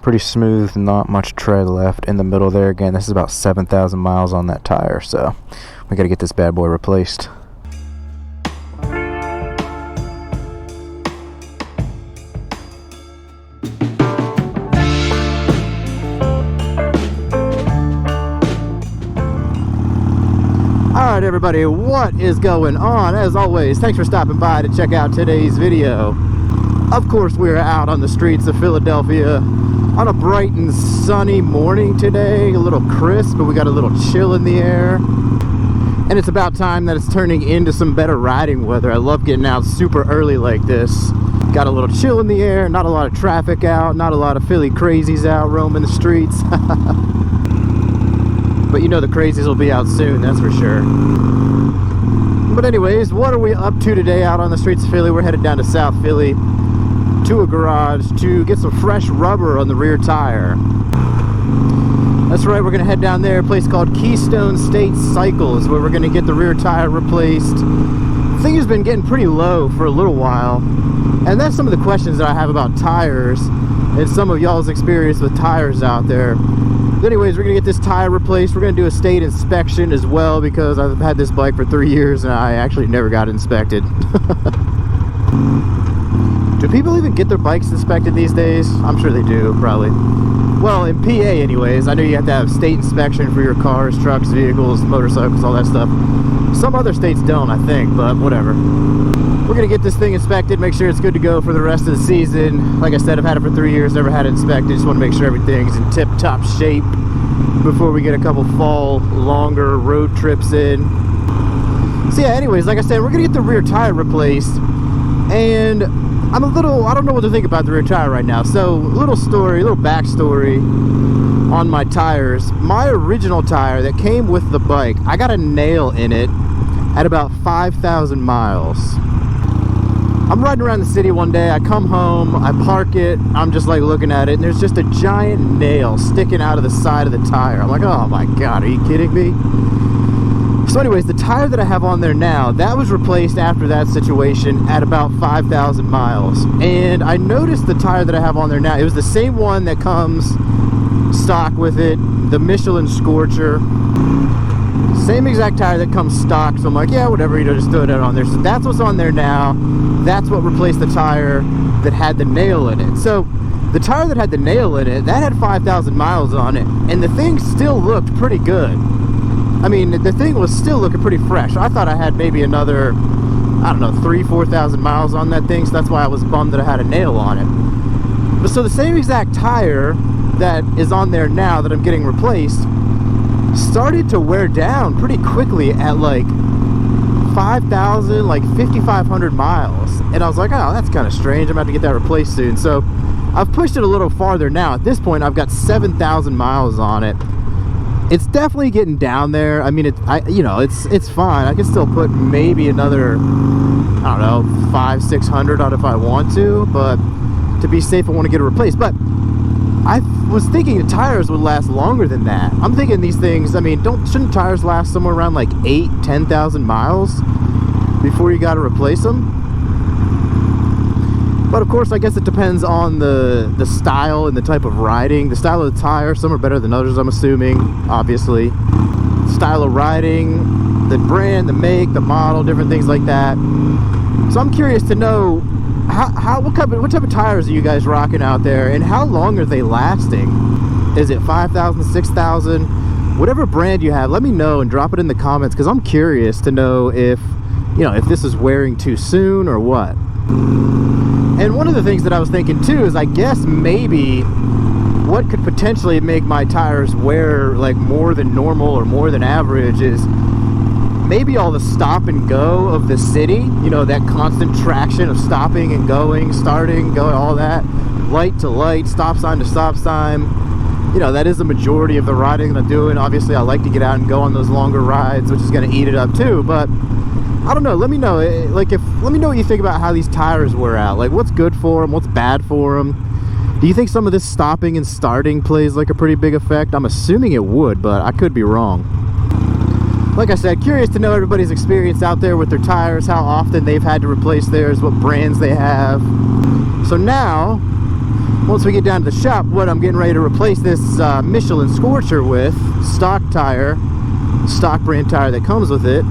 Pretty smooth, not much tread left in the middle there. Again, this is about 7,000 miles on that tire, so we got to get this bad boy replaced. Alright everybody, what is going on? As always, thanks for stopping by to check out today's video. Of course, we're out on the streets of Philadelphia on a bright and sunny morning today. A little crisp, but we got a little chill in the air. And it's about time that it's turning into some better riding weather. I love getting out super early like this. Got a little chill in the air, not a lot of traffic out, not a lot of Philly crazies out roaming the streets. But you know the crazies will be out soon, that's for sure. But anyways, what are we up to today out on the streets of Philly? We're headed down to South Philly to a garage to get some fresh rubber on the rear tire. That's right, we're going to head down there, a place called Keystone State Cycles, where we're going to get the rear tire replaced. The thing has been getting pretty low for a little while, and that's some of the questions that I have about tires and some of y'all's experience with tires out there. But anyways, we're going to get this tire replaced. We're going to do a state inspection as well, because I've had this bike for 3 years and I actually never got it inspected. Do people even get their bikes inspected these days? I'm sure they do, probably. Well, in PA anyways, I know you have to have state inspection for your cars, trucks, vehicles, motorcycles, all that stuff. Some other states don't, I think, but whatever. We're going to get this thing inspected, make sure it's good to go for the rest of the season. Like I said, I've had it for 3 years, never had it inspected. Just want to make sure everything's in tip-top shape before we get a couple fall, longer road trips in. So yeah, anyways, like I said, we're going to get the rear tire replaced. And I don't know what to think about the rear tire right now. So, little backstory on my tires. My original tire that came with the bike, I got a nail in it at about 5,000 miles. I'm riding around the city one day, I come home, I park it, I'm just like looking at it, and there's just a giant nail sticking out of the side of the tire. I'm like, oh my god, are you kidding me? So anyways, the tire that I have on there now, that was replaced after that situation at about 5,000 miles. And I noticed the tire that I have on there now, it was the same one that comes stock with it, the Michelin Scorcher. Same exact tire that comes stock, so I'm like, yeah, whatever, just throw it out on there. So that's what's on there now. That's what replaced the tire that had the nail in it. So the tire that had the nail in it, that had 5,000 miles on it, and the thing still looked pretty good. I mean, the thing was still looking pretty fresh. I thought I had maybe another, I don't know, 3,000-4,000 miles on that thing, so that's why I was bummed that I had a nail on it. But so the same exact tire that is on there now that I'm getting replaced started to wear down pretty quickly at like 5,000, like 5,500 miles. And I was like, oh, that's kind of strange. I'm about to get that replaced soon. So I've pushed it a little farther now. At this point, I've got 7,000 miles on it. It's definitely getting down there. I mean, it's fine. I can still put maybe another, I don't know, 500-600 on if I want to, but to be safe, I want to get it replaced. But I was thinking the tires would last longer than that. I'm thinking these things, I mean, shouldn't tires last somewhere around like 8,000-10,000 miles before you got to replace them? But of course, I guess it depends on the style and the type of riding. The style of the tire, some are better than others, I'm assuming, obviously. Style of riding, the brand, the make, the model, different things like that. So I'm curious to know, what type of tires are you guys rocking out there, and how long are they lasting? Is it 5,000, 6,000? Whatever brand you have, let me know and drop it in the comments, because I'm curious to know if this is wearing too soon or what. And one of the things that I was thinking too is, I guess maybe what could potentially make my tires wear like more than normal or more than average is maybe all the stop and go of the city, that constant traction of stopping and going, starting, going, all that, light to light, stop sign to stop sign. That is the majority of the riding that I'm doing. Obviously, I like to get out and go on those longer rides, which is going to eat it up too, but I don't know. Let me know. Let me know what you think about how these tires wear out. Like, what's good for them? What's bad for them? Do you think some of this stopping and starting plays like a pretty big effect? I'm assuming it would, but I could be wrong. Like I said, curious to know everybody's experience out there with their tires, how often they've had to replace theirs, what brands they have. So now, Once we get down to the shop, what I'm getting ready to replace this Michelin Scorcher with, stock tire, stock brand tire that comes with it,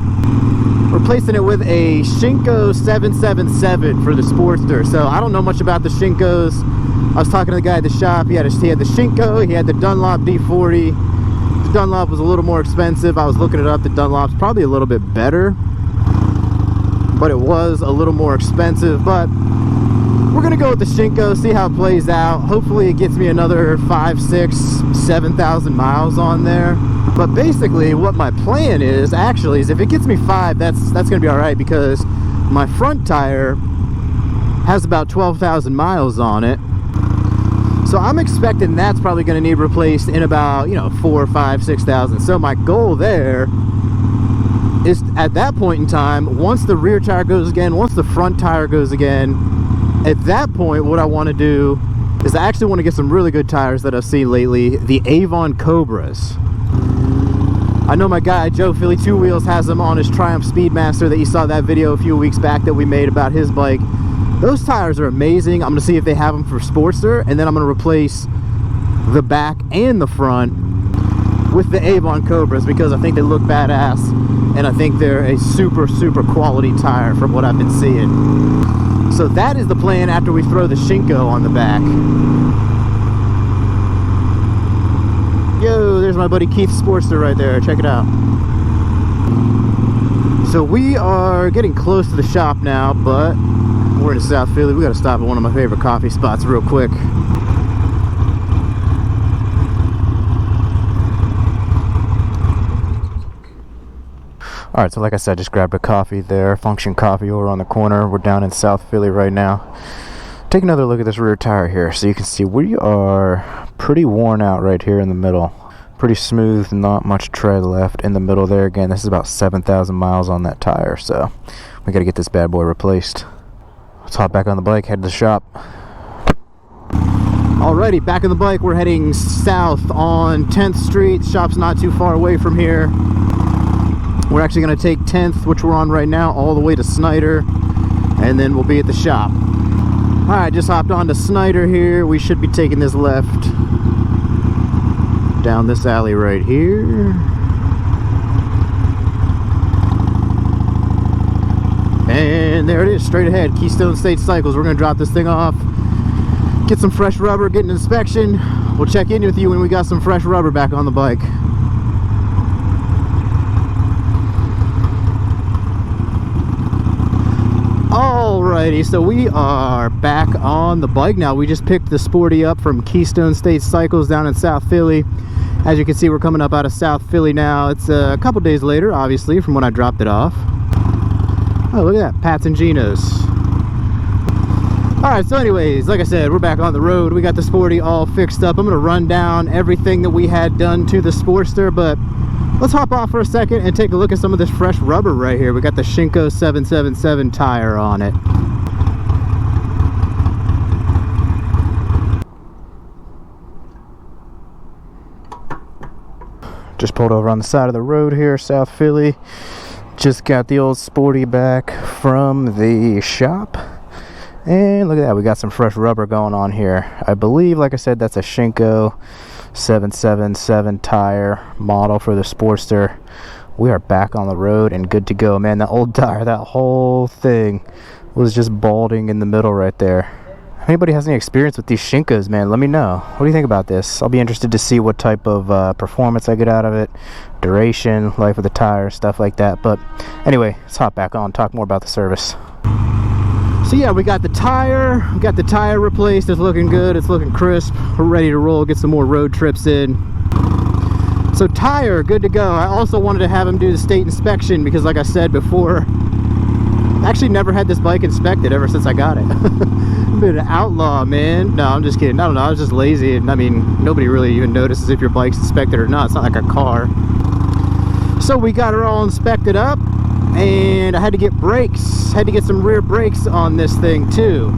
replacing it with a Shinko 777 for the Sportster. So I don't know much about the Shinkos. I was talking to the guy at the shop. He had the Shinko, he had the Dunlop D40. The Dunlop was a little more expensive. I was looking it up. The Dunlop's probably a little bit better, but it was a little more expensive. But we're gonna go with the Shinko, see how it plays out. Hopefully it gets me another 5, 6, 7,000 miles on there. But basically what my plan is actually is if it gets me 5, that's gonna be all right, because my front tire has about 12,000 miles on it. So I'm expecting that's probably gonna need replaced in about, 4, 5, 6,000. So my goal there is at that point in time, once the rear tire goes again, once the front tire goes again, at that point, what I want to do is I actually want to get some really good tires that I've seen lately, the Avon Cobras. I know my guy Joe Philly Two Wheels has them on his Triumph Speedmaster that you saw that video a few weeks back that we made about his bike. Those tires are amazing. I'm going to see if they have them for Sportster, and then I'm going to replace the back and the front with the Avon Cobras because I think they look badass, and I think they're a super, super quality tire from what I've been seeing. So that is the plan after we throw the Shinko on the back. Yo, there's my buddy Keith's Sportster right there. Check it out. So we are getting close to the shop now, but we're in South Philly. We got to stop at one of my favorite coffee spots real quick. Alright, so like I said, just grabbed a coffee there, Function Coffee over on the corner. We're down in South Philly right now. Take another look at this rear tire here so you can see we are pretty worn out right here in the middle. Pretty smooth, not much tread left in the middle there. Again, this is about 7,000 miles on that tire, so we got to get this bad boy replaced. Let's hop back on the bike, head to the shop. Alrighty, back on the bike, we're heading south on 10th Street. The shop's not too far away from here. We're actually going to take 10th, which we're on right now, all the way to Snyder, and then we'll be at the shop. Alright, just hopped on to Snyder here. We should be taking this left down this alley right here. And there it is, straight ahead, Keystone State Cycles. We're going to drop this thing off, get some fresh rubber, get an inspection. We'll check in with you when we got some fresh rubber back on the bike. Alrighty, so we are back on the bike now. We just picked the Sporty up from Keystone State Cycles down in South Philly. As you can see, we're coming up out of South Philly now. It's a couple days later, obviously, from when I dropped it off. Oh, look at that, Pat's and Geno's. Alright, so anyways, like I said, we're back on the road. We got the Sporty all fixed up. I'm going to run down everything that we had done to the Sportster, but let's hop off for a second and take a look at some of this fresh rubber right here. We got the Shinko 777 tire on it. Just pulled over on the side of the road here, South Philly. Just got the old Sporty back from the shop. And look at that, we got some fresh rubber going on here. I believe, like I said, that's a Shinko 777 tire model for the Sportster. We are back on the road and good to go. Man, that old tire, that whole thing was just balding in the middle right there. If anybody has any experience with these Shinkos, man, let me know. What do you think about this? I'll be interested to see what type of performance I get out of it, duration, life of the tire, stuff like that. But anyway, let's hop back on, talk more about the service. So yeah, we got the tire replaced. It's looking good, it's looking crisp. We're ready to roll, get some more road trips in. So tire, good to go. I also wanted to have him do the state inspection because like I said before, I actually never had this bike inspected ever since I got it. I've been an outlaw, man. No, I'm just kidding. I don't know, I was just lazy, and I mean, nobody really even notices if your bike's inspected or not. It's not like a car. So we got her all inspected up, and I had to get brakes. Had to get some rear brakes on this thing too.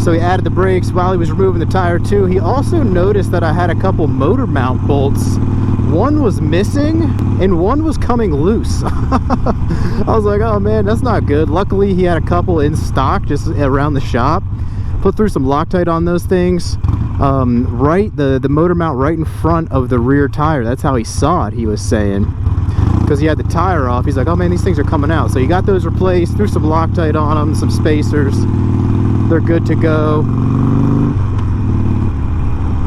So he added the brakes while he was removing the tire too. He also noticed that I had a couple motor mount bolts. One was missing and one was coming loose. I was like, oh man, that's not good. Luckily he had a couple in stock just around the shop. Put through some Loctite on those things. right, the motor mount right in front of the rear tire. That's how he saw it, he was saying. Because he had the tire off. He's like, oh man, these things are coming out. So he got those replaced, threw some Loctite on them, some spacers. They're good to go.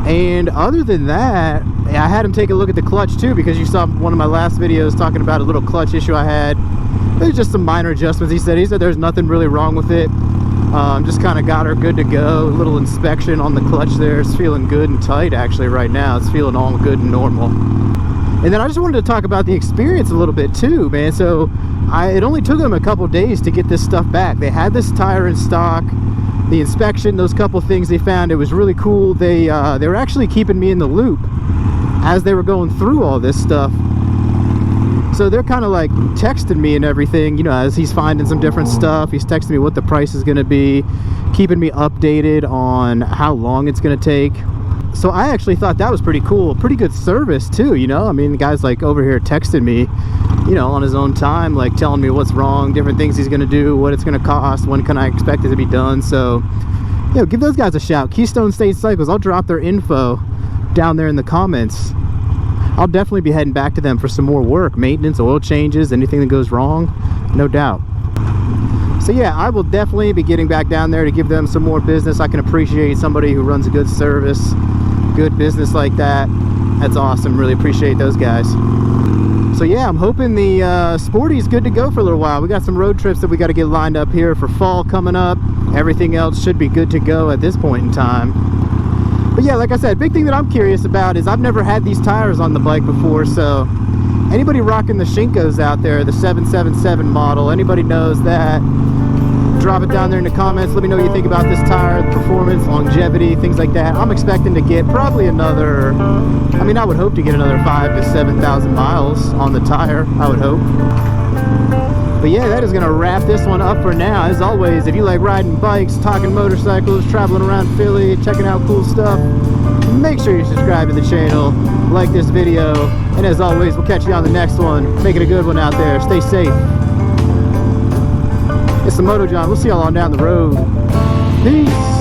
And other than that, I had him take a look at the clutch too, because you saw one of my last videos talking about a little clutch issue I had. There's just some minor adjustments. He said there's nothing really wrong with it. Just kind of got her good to go. A little inspection on the clutch there. It's feeling good and tight actually right now. It's feeling all good and normal. And then I just wanted to talk about the experience a little bit too, man. So it only took them a couple days to get this stuff back. They had this tire in stock. The inspection, those couple things they found, it was really cool. They were actually keeping me in the loop as they were going through all this stuff. So they're kind of like texting me and everything, you know, as he's finding some different stuff. He's texting me what the price is going to be, keeping me updated on how long it's going to take. So I actually thought that was pretty cool. Pretty good service too, you know. I mean, the guy's like over here texting me, you know, on his own time, like telling me what's wrong, different things he's going to do, what it's going to cost, when can I expect it to be done. So, you know, give those guys a shout. Keystone State Cycles. I'll drop their info down there in the comments. I'll definitely be heading back to them for some more work, maintenance, oil changes, anything that goes wrong, no doubt. So yeah, I will definitely be getting back down there to give them some more business. I can appreciate somebody who runs a good service, good business like that. That's awesome. Really appreciate those guys. So yeah, I'm hoping the Sporty's good to go for a little while. We got some road trips that we got to get lined up here for fall coming up. Everything else should be good to go at this point in time. But yeah, like I said, big thing that I'm curious about is I've never had these tires on the bike before. So anybody rocking the Shinkos out there, the 777 model, anybody knows that, drop it down there in the comments. Let me know what you think about this tire, performance, longevity, things like that. I'm expecting to get probably another, I mean, I would hope to get another 5,000 to 7,000 miles on the tire, I would hope. But yeah, that is going to wrap this one up for now. As always, if you like riding bikes, talking motorcycles, traveling around Philly, checking out cool stuff, make sure you subscribe to the channel, like this video, and as always, we'll catch you on the next one. Make it a good one out there. Stay safe. It's the Moto John. We'll see y'all on down the road. Peace.